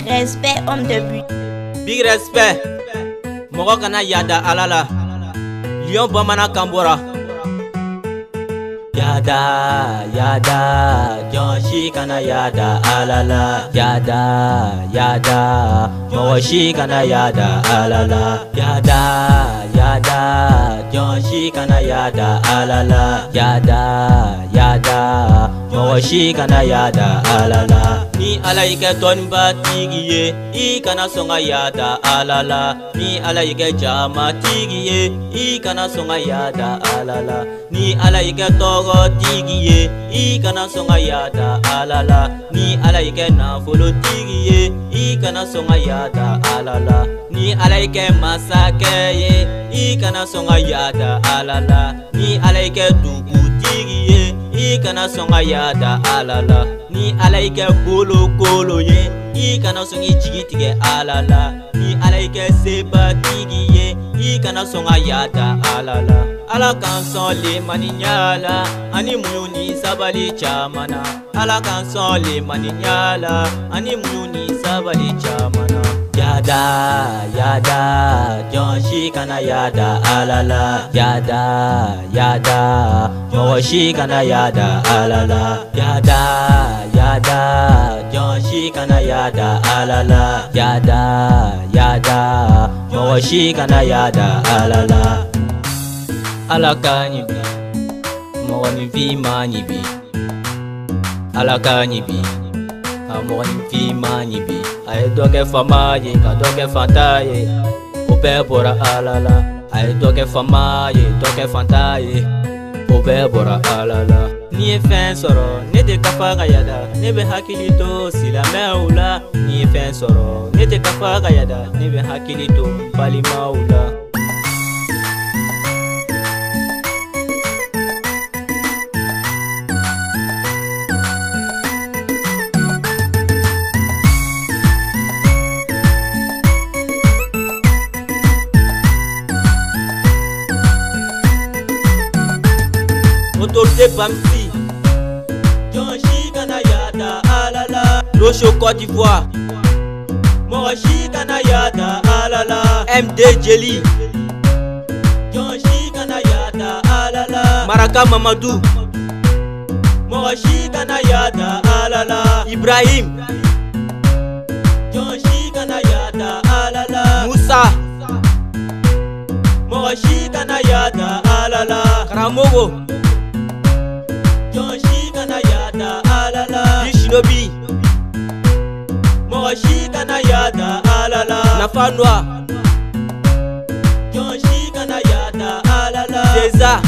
Respect homme de but. Big respect. Moko kana yada alala. Lion bamana kambora. Yada, yada, Jonshi kana yada alala. Yada, yada, Moshi kana yada alala. Yada, yada, Jonshi kana yada alala. Yada, yada, Moshi kana yada alala. Ni alaike ton batigiye, I kana songa yada alala. Ni alaike jama tigiye, I kana songa yada alala. Ni alaike togo tigiye, I kana songa yada alala. Ni alaike nafolo tigiye, I kana songa yada alala. Ni alaike masakeye, I kana songa yada alala. Ni alaike dugu tigiye, I kana songa yada alala. Ni alaike bolo kolo ye, I kana songi jigitige alala. Ni alaike seba tigiye, I kana songa yada alala. Ala kanson le maninyala, ani muni sabali chamana. Ala kanson le maninyala, ani muni sabali chamana. Yada, yada, Jonshi kana yada alala. Yada, yada, Moshi kana yada alala. Yada, yada, Jonshi kana yada alala. Yada, yada, Moshi kana yada alala. Alaka bi, Morani vi mani bi. Alaka bi, Morani vi mani bi. Aye doke famaye, ka doke fantaye. Ope bora alala. Aye doke famaye, doke fantaye. Ope bora alala. Ni e fen soro, ne te kafa yada. Ne be hakilito sila meula. Ni e fen soro, ne te kafa yada. Ne be hakilito bali maula. Autorité Bamsi, Jonshi kana yada alala. Rocho Côte d'Ivoire, Moshi kana yada alala. MD Jelly, Jonshi kana yada alala. Maraka Mamadou, Moshi kana yada alala. Ibrahim, Jonshi kana yada alala. Moussa, Moshi kana yada alala. Karamogo, Jonshi kana yada alala. Shinobi, Moshi kana yada alala. Nafanwa, Jonshi kana yada alala. César,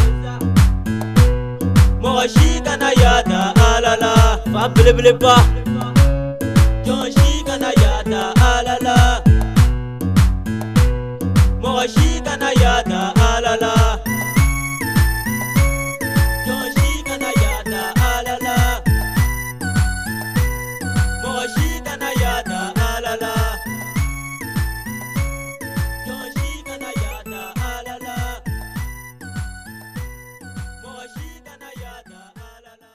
Moshi kana yada alala. Fableba, Jonshi kana yada alala. Moshi kana yada